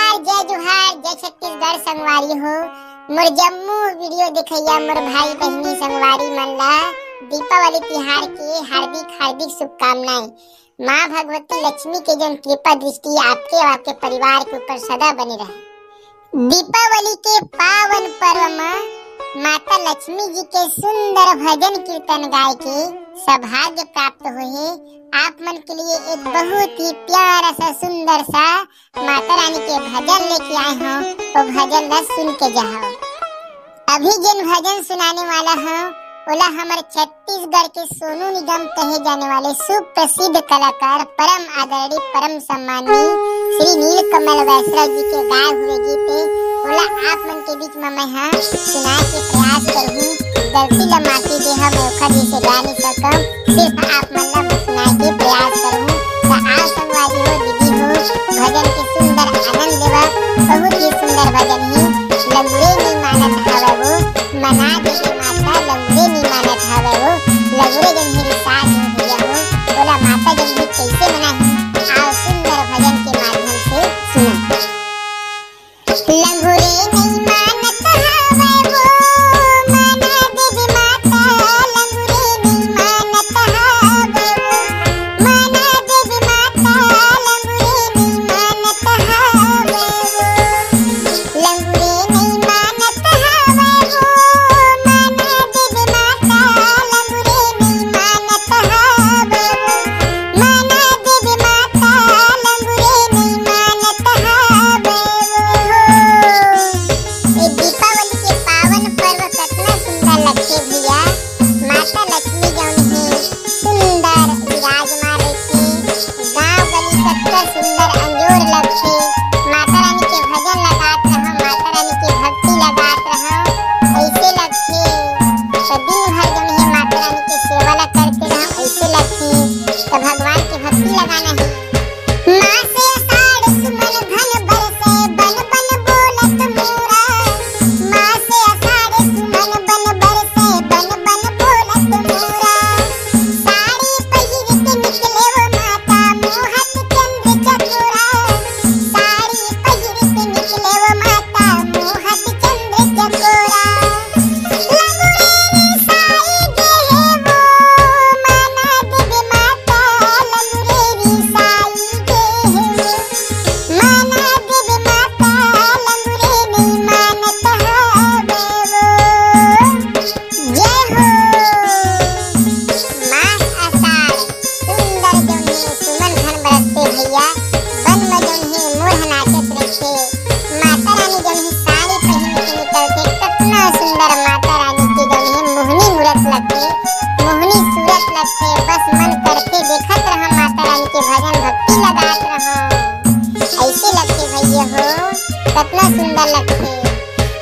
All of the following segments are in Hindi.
जय जुहार जय छत्तीसगढ़ संगवारी हो। मोर जम्मू वीडियो दिखैया मोर भाई बहनी संगवारी मन ला दीपावली तिहार के हार्दिक शुभकामनाएं। माँ भगवती लक्ष्मी के जन कृपा दृष्टि आपके और आपके परिवार के ऊपर सदा बनी रहे। दीपावली के पावन पर्व में माता लक्ष्मी जी के सुंदर भजन कीर्तन गाय के सौभाग्य प्राप्त हुए। आप मन के लिए एक बहुत ही प्यारा सा सुंदर सा माता रानी के भजन लेके आए हो, तो भजन ला सुन के जाओ। अभी जिन भजन सुनाने वाला हूँ ओला हमारे छत्तीसगढ़ के सोनू निगम कहे जाने वाले सुप्रसिद्ध कलाकार परम आदरणीय परम सम्मानीय श्री नीलकमल वैष्णव जी के गाए हुए गीत ओला आप मन के बीच में मैं सुनाए के प्रयास करूँ। गलती ला माफी देहा, मैं ओखर जैसे गा नहीं सकूं, सिर्फ आप मन ला सुनाए के प्रयास करूँ। तो आओ संगवारी हो, दीदी हो, भजन के सुंदर आनंद लेवा। बहुत ही सुंदर भजन ही लंगड़े नहीं मानत हवे वो मना देवी माता, लंगड़े नहीं मानत हवे वो लंगड़े जन मेरी साथ हो भैया हो, बोला माता जन भी कैसे मना है। आओ सुंदर भजन के माध्यम से सुनो। लंगड़े नहीं मानत हवे वो मना देवी माता, लंगड़े नहीं मानत हवे वो मना देवी माता, लंगड़े नहीं मानत हवे वो लंगड़े नहीं मानत हवे वो मना देवी माता, लंगड़े नहीं मानत हवे वो मना देवी माता, लंगड़े नहीं मानत हवे वो। ये दीपावली के पावन पर्व कितना सुंदर लगते भैया। माता लक्ष्मी जौन है सुंदर विराजमान रहती, गाँव गली कितना सुंदर अंजोर लगते। माता रानी के भजन लगात रहो, माता रानी की भक्ति लगात रहो, ऐसे लगते तो दिन भर जौन है माता रानी की सेवा ला करते रहो, ऐसे लगते तो भगवान की भक्ति लगाना है। माँ से आषाढ़ सुमन घन बरसे बन बन बोलत मोरा, माँ से आषाढ़ सुमन बन बरसे बन बन बोलत मोरा। साड़ी पहिर के निकले वो माता मोहत चंद्र चकोरा, साड़ी पहिर के निकले वो माता मोहत चंद्र चकोरा। लंगड़े साई गे वो मना देवी माता, लंगड़े साई गे वो मना देवी माता, लंगड़े नहीं मानत हवे वो। जय हो। मास आषाढ़ सुंदर जौन है सुमन घन बरसते भैया, वन में जौन है मोर नाचत रहते। माता रानी जौन है साड़ी पहन के निकलते, कितना सुंदर माता रानी की जौन है मोहनी मूरत लगते, मोहनी सूरत लगते। बस मन करते देखत रहो माता रानी के भजन भक्ति लगात रहो, ऐसे लगते भैया हो, कितना सुंदर लगते।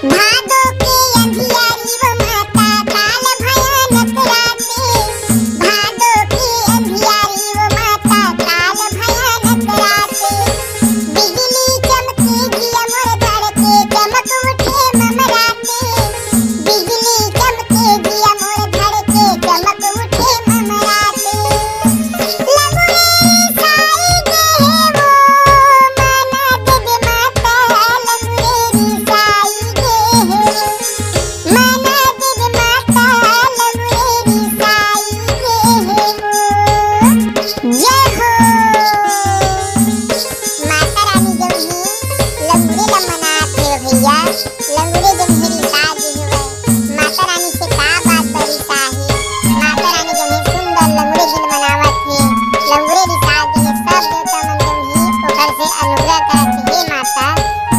भादो के अंधियारी वो माता काल भयानक राते, भादो के अंधियारी वो माता काल भयानक राते। बिजली चमके जिया मोर धड़के चमक उठे ममराते, बिजली चमके जिया मोर धड़के चमक उठे ममराते। लंगड़े साई गे वो मना देवी माता, लंगड़े साई गे वो मना देवी माता, लंगड़े साई गे वो। जय हो। माता रानी जौन है लंगड़े ला मनात है भैया, लंगड़े जन मेरी साथ हुए। माता रानी से का बात बरीता है, माता रानी जौन है सुंदर लंगड़े दिन मनावत है, लंगड़े री साथ जन सब देवता मन जौन है ओकर से अनुग्रह करत हे माता,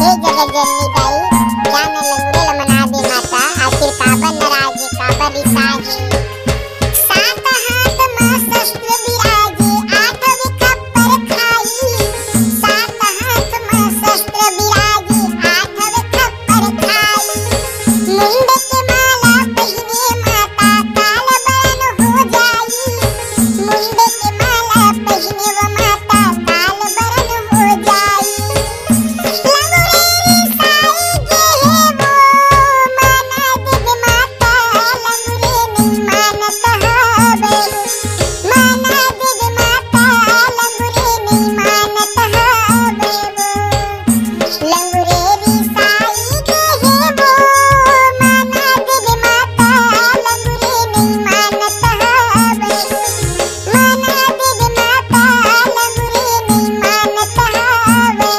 हे जगत जननी दाई, जान लंगड़े ला मना दे माता, आखिर काबर नाराज है, काबर रिसाज है। सात हाथ माँ शस्त्र विराजे आठवें खप्पर खाई, सात हाथ माँ शस्त्र विराजे आठवें खप्पर खाई। मुंड के माला पहिने माता काल बरन हो जाई, मुंड के माला पहिने वो माता काल बरन हो जाई। लंगड़े साई गे वो मना देवी माता, लंगड़े नहीं मानत हवे वो मना देवी माता, लंगड़े नहीं मानत हवे वो। लंगुरेरी साई के है वो माना दिल माता लंगुरे नहीं मानत हवे माना दिल माता लंगुरे नहीं मानत हवे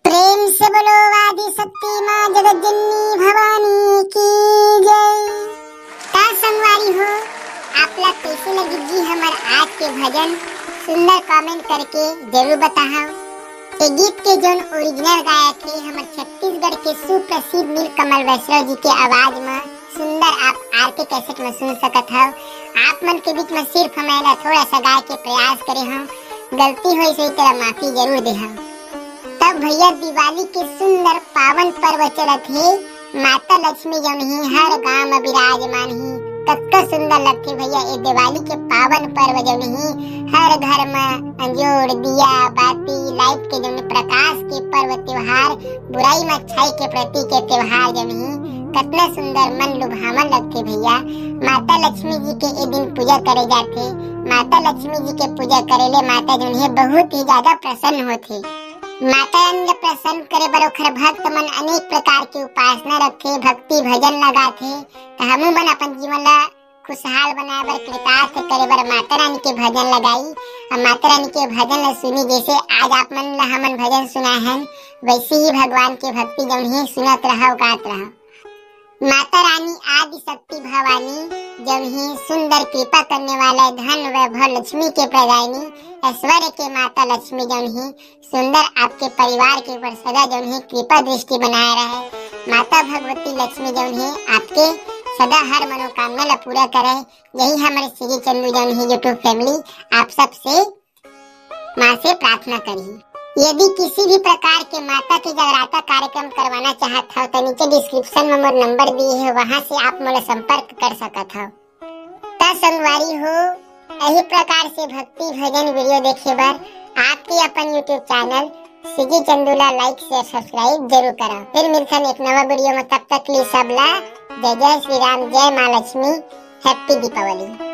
प्रेम से बोलो आदि शक्ति माँ जगतजननी भवानी की जय। ता संगवारी हो आपला कैसे लगी जी हमार आज के भजन सुंदर कमेंट करके जरूर बताओ। ये गीत के जोन ओरिजिनल गायक थे हमारे छत्तीसगढ़ के सुप्रसिद्ध नीलकमल वैष्णव जी के आवाज में सुंदर आप आर के कैसेट में सुन सकत हो। आप मन के बीच में सिर्फ हमारा थोड़ा सा गाय के प्रयास करे हम गलती हुई सही तरह माफी जरूर दे हम। तब भैया दिवाली के सुंदर पावन पर्व चलत है माता लक्ष्मी जौन ही हर गांव में विराजमान ही कतका सुंदर लगते भैया ये दिवाली के पावन पर्व जौन ही हर घर में अंजोर दिया बाती लाइट के जौन प्रकाश के पर्व त्योहार बुराई में अच्छाई के प्रतीक के त्योहार जौन ही कितना सुंदर मन लुभावन लगते भैया। माता लक्ष्मी जी के ये दिन पूजा करे जाते। माता लक्ष्मी जी के पूजा करेले माता जौन है बहुत ही ज्यादा प्रसन्न होते। माता रानी प्रसन्न करे बर ओखर भक्त मन अनेक प्रकार की उपासना रखे भक्ति भजन लगाथे तो हमू मन अपन जीवन ला खुशहाल बनाए बर कृतार्थ करे बर माता रानी के भजन लगाई और माता रानी के भजन ला सुनी। जैसे आज आप मन ला हमन भजन सुनाए हैं वैसे ही भगवान के भक्ति जौन है सुनत रहो गात रहो। माता रानी आदि शक्ति भवानी जब ही सुंदर कृपा करने वाला धन वैभव लक्ष्मी के प्रदायिनी ऐश्वर्य के माता लक्ष्मी जब ही सुंदर आपके परिवार के ऊपर सदा जब ही कृपा दृष्टि बनाए रहे। माता भगवती लक्ष्मी जब ही आपके सदा हर मनोकामना ला पूरा करे। यही हमारे श्री चंदू जब ही यूट्यूब फैमिली आप सब से माँ से प्रार्थना करी। यदि किसी भी प्रकार के माता के जगराता कार्यक्रम करवाना चाहत हो तो नीचे डिस्क्रिप्शन में मोर नंबर दिए है वहाँ से आप मोला संपर्क कर सकत हो। ता संगवारी हो यही प्रकार से भक्ति भजन वीडियो देखे बर आपके अपन YouTube channel CG Chandula like share subscribe जरूर करो। फिर मिलते हैं एक नवा वीडियो में, तब तक लिए सबला जय जय श्री राम जय माँ लक्ष्मी हैप्पी दीपावली।